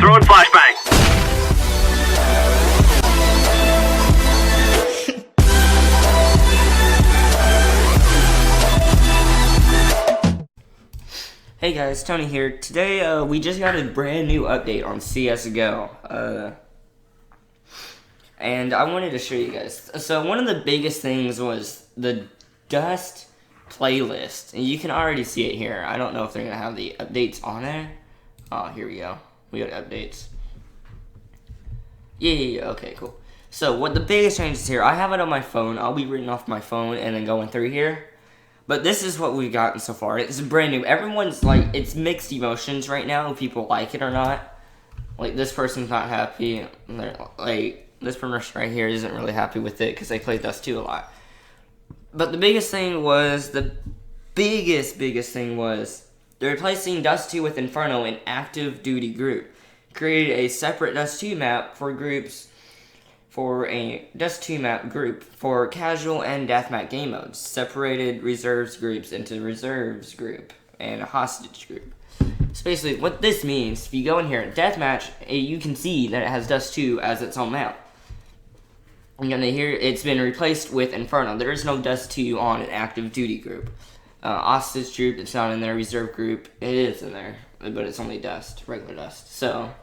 Throwing flashbang. Hey guys, Tony here. Today, we just got a brand new update on CSGO. And I wanted to show you guys. So one of the biggest things was the Dust playlist. And you can already see it here. I don't know if they're going to have the updates on there. Oh, here we go. We got updates. Yeah, okay, cool. So what the biggest change is here, I have it on my phone. I'll be reading off my phone and then going through here. But this is what we've gotten so far. It's brand new. Everyone's like, it's mixed emotions right now if people like it or not. Like, this person's not happy. Like, this person right here isn't really happy with it because they play Dust 2 a lot. But the biggest thing was, the biggest thing was, they're replacing Dust 2 with Inferno, an active duty group. Created a separate Dust 2 map for groups, for a Dust 2 map group for casual and deathmatch game modes. Separated reserves groups into reserves group and a hostage group. So basically, what this means, if you go in here at deathmatch, you can see that it has Dust 2 as its own map. And here, it's been replaced with Inferno. There is no Dust 2 on an active duty group. Hostage group, it's not in there. Reserve group, it is in there, but it's only Dust, regular Dust. So,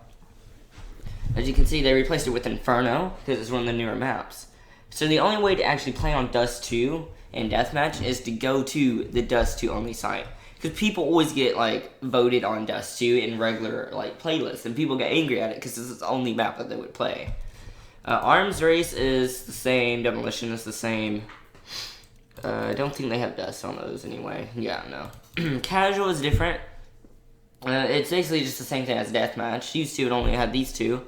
as you can see, they replaced it with Inferno, because it's one of the newer maps. So the only way to actually play on Dust 2 in Deathmatch is to go to the Dust 2 only site. Because people always get, like, voted on Dust 2 in regular, like, playlists, and people get angry at it because this is the only map that they would play. Arms Race is the same, Demolition is the same. I don't think they have Dust on those anyway. Yeah, no. Casual is different. It's basically just the same thing as Deathmatch. Used to, it only had these two.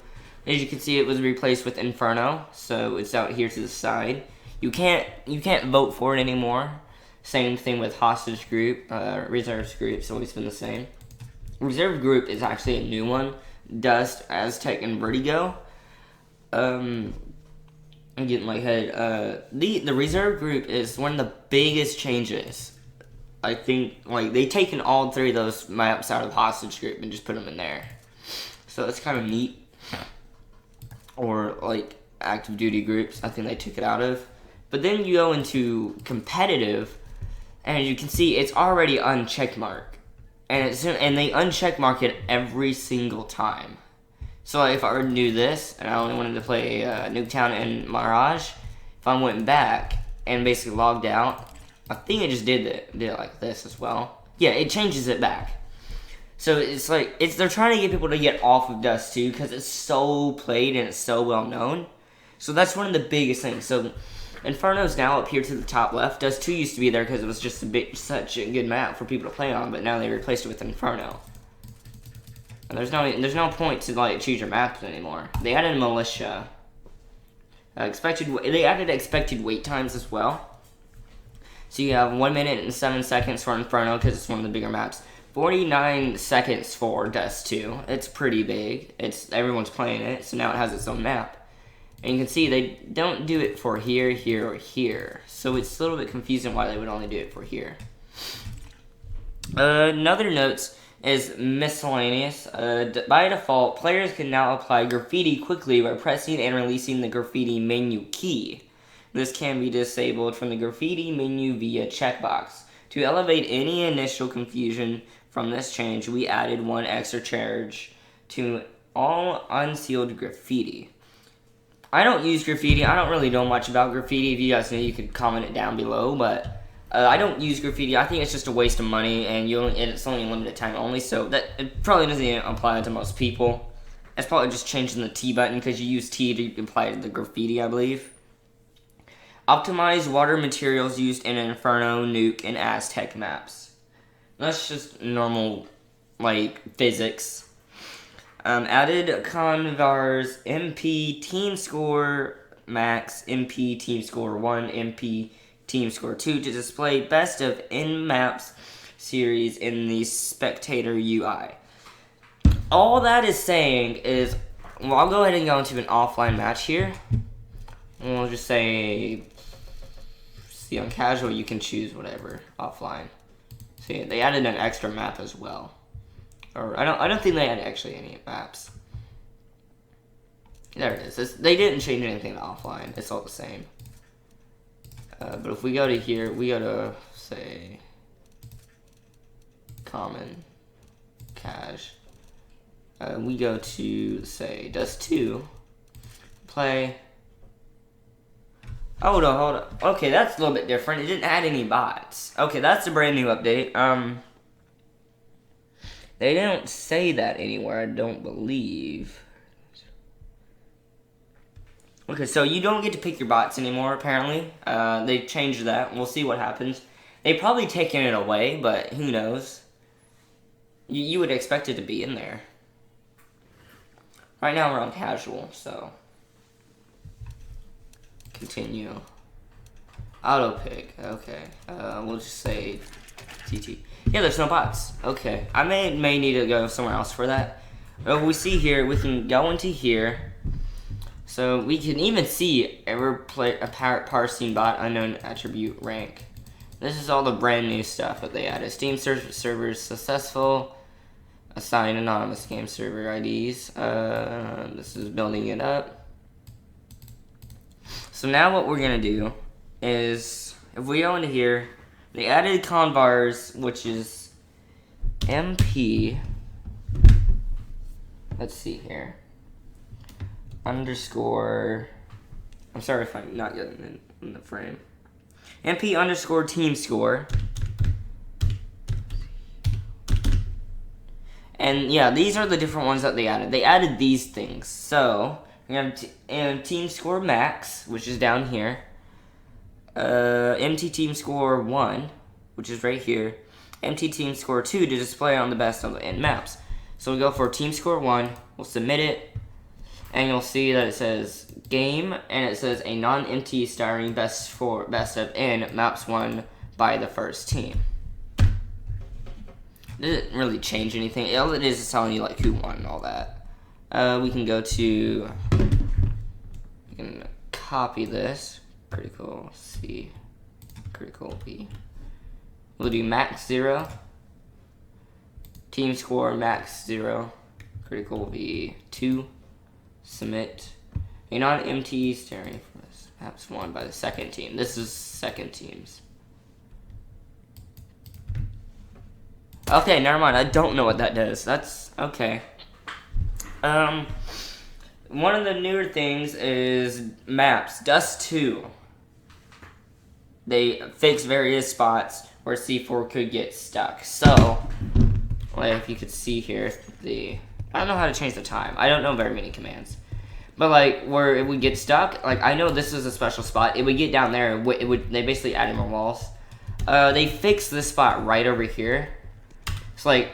As you can see, it was replaced with Inferno, so it's out here to the side. You can't vote for it anymore. Same thing with Hostage Group, Reserves Group, it's always been the same. Reserve Group is actually a new one. Dust, Aztec, and Vertigo. I'm getting my head. The Reserve Group is one of the biggest changes. I think, like, they've taken all three of those maps out of Hostage Group and just put them in there. So it's kind of neat. Or, like, active duty groups, I think they took it out of. But then you go into competitive, and you can see it's already uncheckmark. And they uncheckmark it every single time. So like, if I were to do this, and I only wanted to play Nuketown and Mirage, if I went back and basically logged out, I think it just did it like this as well. Yeah, it changes it back. So it's like, they're trying to get people to get off of Dust 2 because it's so played and it's so well known. So that's one of the biggest things. So Inferno's now up here to the top left. Dust 2 used to be there because it was just such a good map for people to play on, but now they replaced it with Inferno. And there's no point to like choose your maps anymore. They added militia. They added expected wait times as well. So you have 1 minute and 7 seconds for Inferno because it's one of the bigger maps. 49 seconds for Dust 2. It's pretty big. Everyone's playing it, so now it has its own map. And you can see they don't do it for here, here, or here. So it's a little bit confusing why they would only do it for here. Another note is miscellaneous. By default, players can now apply graffiti quickly by pressing and releasing the graffiti menu key. This can be disabled from the graffiti menu via checkbox. To elevate any initial confusion from this change, we added one extra charge to all unsealed graffiti. I don't use graffiti. I don't really know much about graffiti. If you guys know, you could comment it down below, but I don't use graffiti. I think it's just a waste of money, and it's only limited time only, so that it probably doesn't even apply to most people. It's probably just changing the T button because you use T to apply to the graffiti, I believe. Optimize water materials used in Inferno, Nuke, and Aztec maps. That's just normal, like, physics. Added Convar's MP Team Score Max, MP Team Score 1, MP Team Score 2 to display best of in-maps series in the spectator UI. All that is saying is, well, I'll go ahead and go into an offline match here. And we'll just say, see, on casual, you can choose whatever offline. See, they added an extra map as well. Or I don't think they had actually any maps. There it is. They didn't change anything to offline. It's all the same. But if we go to here, we go to, say, common, cache. We go to, say, Dust 2, play. Oh, no, hold on. Okay, that's a little bit different. It didn't add any bots. Okay, that's a brand new update. They don't say that anywhere, I don't believe. Okay, so you don't get to pick your bots anymore, apparently. They changed that. We'll see what happens. They've probably taken it away, but who knows. You would expect it to be in there. Right now we're on casual, so. Continue. Auto pick, okay. We'll just say TT. Yeah, there's no bots. Okay, I may need to go somewhere else for that. We see here, we can go into here. So we can even see parsing bot unknown attribute rank. This is all the brand new stuff that they added. Steam servers successful. Assign anonymous game server IDs. This is building it up. So now what we're gonna do is, if we go into here, they added convars, which is MP. Let's see here. Underscore. I'm sorry if I'm not getting in the frame. MP underscore team score. And yeah, these are the different ones that they added. They added these things. So we have team score max, which is down here. MT team score 1, which is right here. MT team score 2 to display on the best of the end maps. So we go for team score 1. We'll submit it. And you'll see that it says game, and it says a non-empty starring best of N maps won by the first team. It didn't really change anything. All it is telling you like who won and all that. We can go to. We can copy this. Critical C. Critical B. We'll do max 0. Team score max 0. Critical will be 2. Submit. A non-empty staring for this. Maps won by the second team. This is second teams. Okay, never mind. I don't know what that does. That's okay. One of the newer things is maps. Dust 2. They fixed various spots where C4 could get stuck. So, like if you could see here, I don't know how to change the time. I don't know very many commands. But like where it would get stuck, like I know this is a special spot. It would get down there. They basically added more walls. They fixed this spot right over here. It's like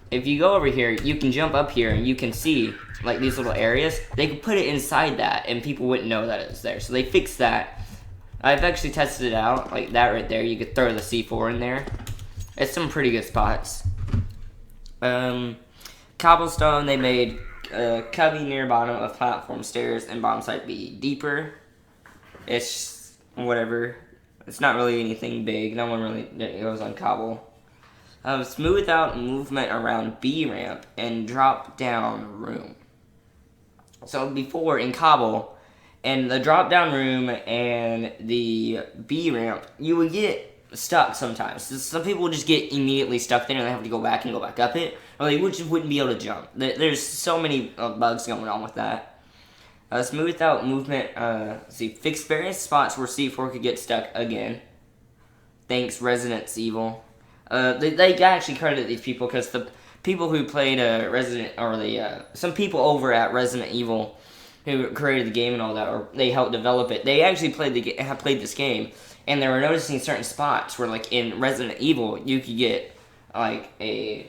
if you go over here, you can jump up here and you can see like these little areas. They could put it inside that and people wouldn't know that it's there. So they fixed that. I've actually tested it out, like that right there. You could throw the C4 in there. It's some pretty good spots. Cobblestone, they made cubby near bottom of platform stairs and bottom side be deeper. It's whatever. It's not really anything big. No one really goes on cobble. Smooth out movement around B ramp and drop down room. So before in cobble, and the drop down room and the B ramp, you would get stuck sometimes. Some people would just get immediately stuck there and they have to go back and go back up it, or they just wouldn't be able to jump. There's so many bugs going on with that. Smooth out movement. Fix various spots where C4 could get stuck again. Thanks, Resident Evil. They actually credit these people because the people who played some people over at Resident Evil who created the game and all that, or they helped develop it, they actually have played this game, and they were noticing certain spots where, like in Resident Evil, you could get there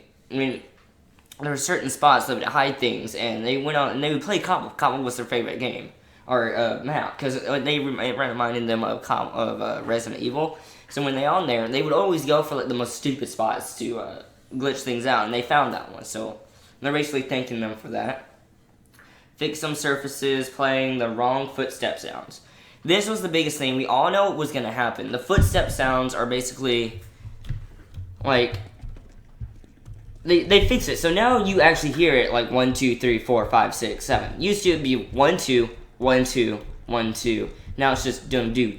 were certain spots that would hide things, and they went on and they would play Cobble. Cobble was their favorite game or map because it reminded them of Resident Evil. So when they're on there, they would always go for like the most stupid spots to glitch things out, and they found that one. So they're basically thanking them for that. Fix some surfaces playing the wrong footstep sounds. This was the biggest thing. We all know what was going to happen. The footstep sounds are basically like they fixed it. So now you actually hear it like 1, 2, 3, 4, 5, 6, 7. Used to be 1, 2, 1, 2, 1, 2. Now it's just do. It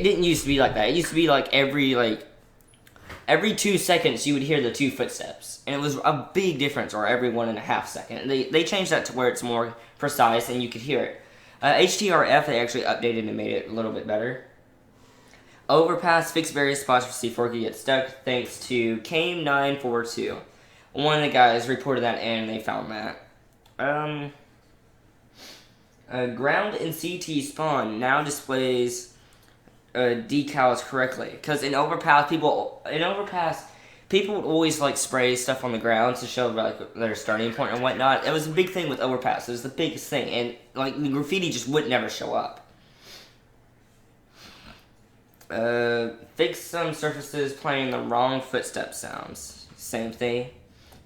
didn't used to be like that. It used to be like every 2 seconds you would hear the 2 footsteps, and it was a big difference. Or every 1.5 seconds. They changed that to where it's more precise and you could hear it. HTRF they actually updated and made it a little bit better. Overpass fixed various spots for C4 could get stuck thanks to Kame942. One of the guys reported that and they found that. Ground and CT spawn now displays decals correctly, because in overpass people would always like spray stuff on the ground to show like their starting point and whatnot. It was a big thing with overpass. It was the biggest thing, and like the graffiti just would never show up. Fix some surfaces playing the wrong footstep sounds. Same thing.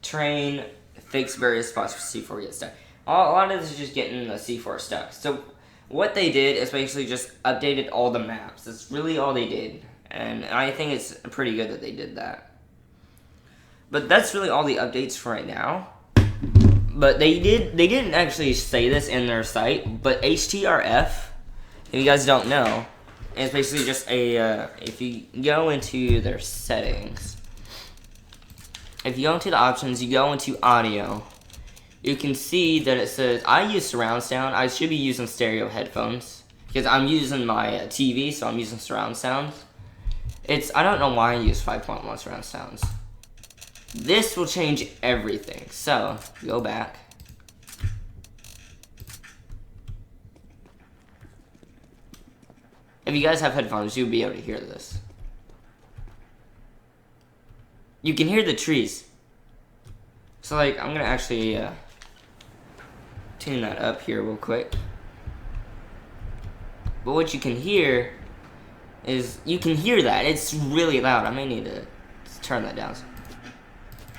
Train fix various spots for C4 get stuck. A lot of this is just getting the C4 stuck. So what they did is basically just updated all the maps. That's really all they did, and I think it's pretty good that they did that. But that's really all the updates for right now. But they didn't actually say this in their site, but HTRF, if you guys don't know, it's basically just a, if you go into their settings, if you go into the options, you go into audio, you can see that it says, I use surround sound. I should be using stereo headphones, because I'm using my TV, so I'm using surround sound. I don't know why I use 5.1 surround sounds. This will change everything. So, go back. If you guys have headphones, you'll be able to hear this. You can hear the trees. So, like, I'm gonna actually tune that up here real quick. But what you can hear is, you can hear that. It's really loud. I may need to turn that down.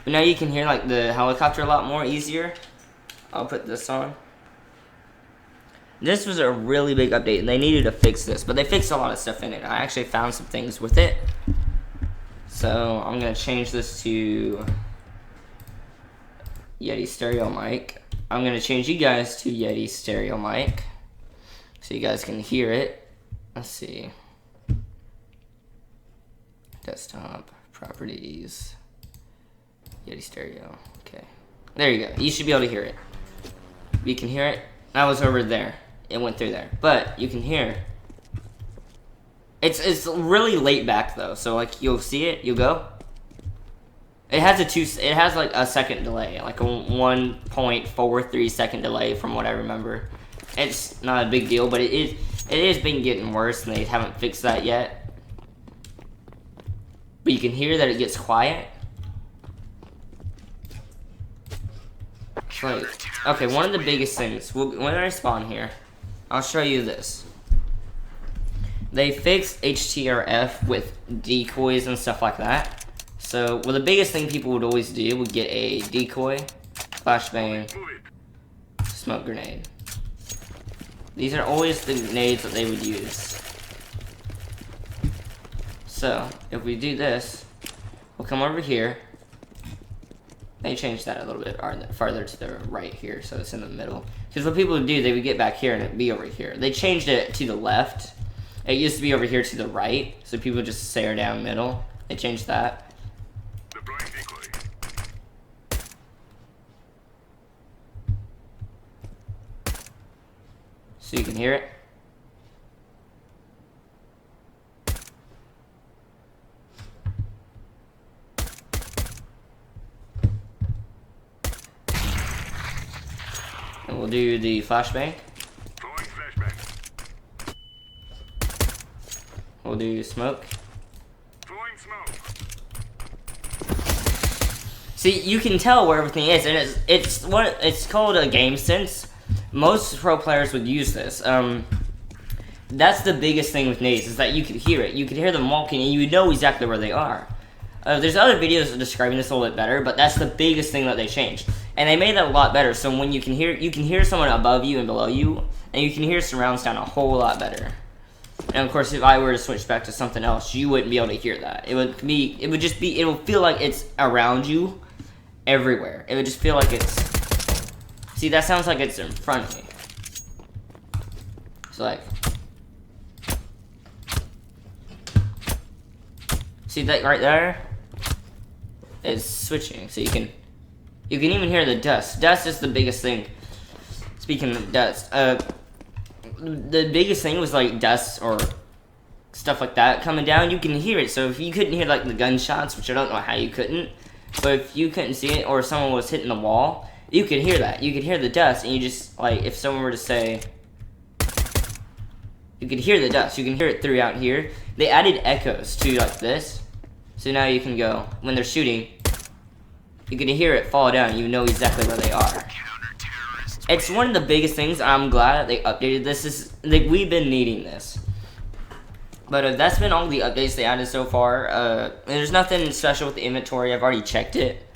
But now you can hear like the helicopter a lot more easier. I'll put this on. This was a really big update, and they needed to fix this, but they fixed a lot of stuff in it. I actually found some things with it. So I'm gonna change this to Yeti stereo mic. I'm gonna change you guys to Yeti stereo mic, so you guys can hear it. Let's see. Desktop properties. Yeti stereo. Okay. There you go. You should be able to hear it. You can hear it. That was over there. It went through there. But you can hear. It's really late back though. So like you'll see it, you'll go. It has like a second delay, like a 1.43 second delay from what I remember. It's not a big deal, but it is been getting worse, and they haven't fixed that yet. But you can hear that it gets quiet. Like, okay, one of the biggest things, when I spawn here, I'll show you this. They fixed HTRF with decoys and stuff like that. So, well, the biggest thing people would always do would get a decoy, flashbang, smoke grenade. These are always the grenades that they would use. So, if we do this, we'll come over here. They changed that a little bit farther to the right here, so it's in the middle. Because what people would do, they would get back here and it'd be over here. They changed it to the left. It used to be over here to the right, so people would just stare down middle. They changed that. So you can hear it. And we'll do the flashbang. We'll do smoke. See, you can tell where everything is, and it's called a game sense. Most pro players would use this. That's the biggest thing with nades, is that you could hear it. You could hear them walking, and you would know exactly where they are. There's other videos describing this a little bit better, but that's the biggest thing that they changed. And they made that a lot better, so when you can hear someone above you and below you, and you can hear surround sound a whole lot better. And of course, if I were to switch back to something else, you wouldn't be able to hear that. It would feel like it's around you everywhere. It would just feel like it's, see, that sounds like it's in front of me. So like, see that right there? It's switching, so you can even hear the dust. Dust is the biggest thing. Speaking of dust, the biggest thing was like dust or stuff like that coming down. You can hear it. So if you couldn't hear like the gunshots, which I don't know how you couldn't, but if you couldn't see it or someone was hitting the wall, you could hear that. You could hear the dust, and you just like if someone were to say, you could hear the dust. You can hear it throughout here. They added echoes to like this, so now you can go when they're shooting. You can hear it fall down. You know exactly where they are. It's one of the biggest things. I'm glad that they updated this. We've been needing this. But that's been all the updates they added so far. There's nothing special with the inventory. I've already checked it.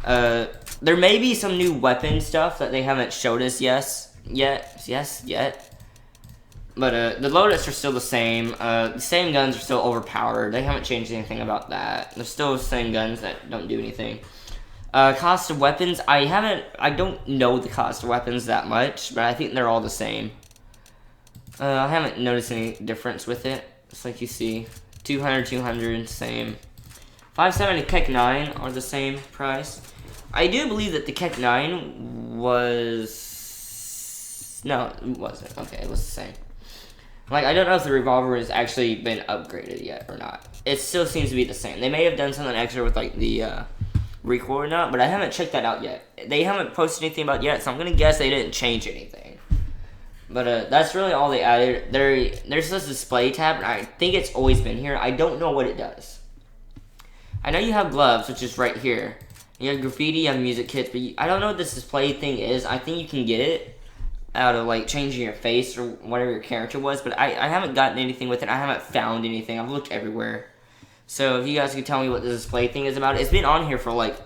There may be some new weapon stuff that they haven't showed us yet. But the loadouts are still the same. The same guns are still overpowered. They haven't changed anything about that. They're still the same guns that don't do anything. Cost of weapons, I don't know the cost of weapons that much, but I think they're all the same. I haven't noticed any difference with it. It's like you see, 200, 200, same. 570 Kek 9 are the same price. I do believe that the Kek 9 was... No, it wasn't. Okay, it was the same. Like, I don't know if the revolver has actually been upgraded yet or not. It still seems to be the same. They may have done something extra with, like, the recoil or not, but I haven't checked that out yet. They haven't posted anything about it yet, so I'm going to guess they didn't change anything. But that's really all they added. There's this display tab, and I think it's always been here. I don't know what it does. I know you have gloves, which is right here. You have graffiti, you have music kits, but I don't know what this display thing is. I think you can get it out of, like, changing your face or whatever your character was, but I haven't gotten anything with it. I haven't found anything. I've looked everywhere. So if you guys could tell me what the display thing is about, it's been on here for, like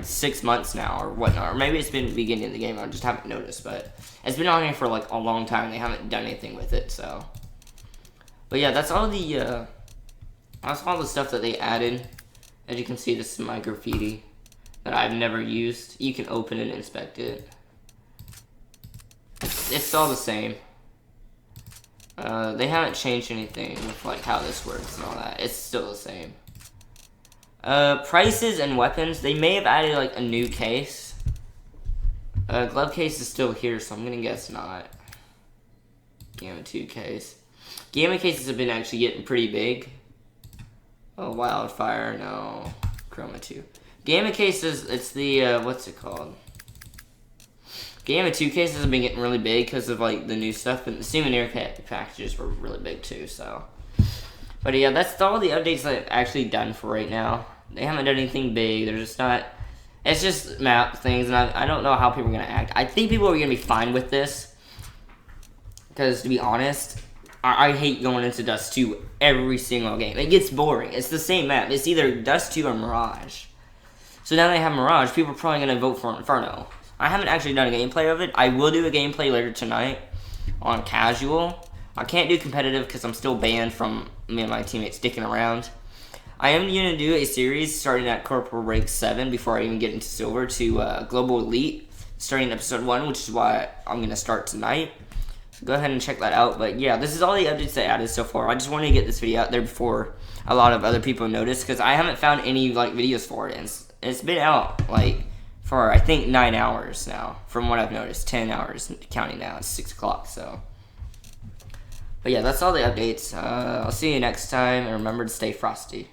6 months now or whatnot. Or maybe it's been the beginning of the game. I just haven't noticed, but it's been on here for, like, a long time. They haven't done anything with it, so. But yeah, that's all the stuff that they added. As you can see, this is my graffiti that I've never used. You can open it and inspect it. It's all the same. They haven't changed anything with like how this works and all that. It's still the same. Prices and weapons. They may have added like a new case. Glove case is still here, so I'm gonna guess not. Gamma 2 case. Gamma cases have been actually getting pretty big. Oh, Wildfire, no. Chroma 2. Gamma cases, it's the, what's it called? Gamma 2 cases have been getting really big because of, like, the new stuff, but the souvenir packages were really big, too, so. But, yeah, that's all the updates that I've actually done for right now. They haven't done anything big. They're just not, it's just map things, and I don't know how people are going to act. I think people are going to be fine with this, because, to be honest, I hate going into Dust 2 every single game. It gets boring. It's the same map. It's either Dust 2 or Mirage. So now they have Mirage, people are probably going to vote for Inferno. I haven't actually done a gameplay of it. I will do a gameplay later tonight on casual. I can't do competitive because I'm still banned from me and my teammates sticking around. I am going to do a series starting at Corporal Rank 7 before I even get into Silver to Global Elite, starting in Episode 1, which is why I'm going to start tonight. Go ahead and check that out. But yeah, this is all the updates I added so far. I just wanted to get this video out there before a lot of other people notice, because I haven't found any like videos for it. And it's been out like for I think 9 hours now, from what I've noticed. 10 hours counting now. It's 6 o'clock. So, but yeah, that's all the updates. I'll see you next time, and remember to stay frosty.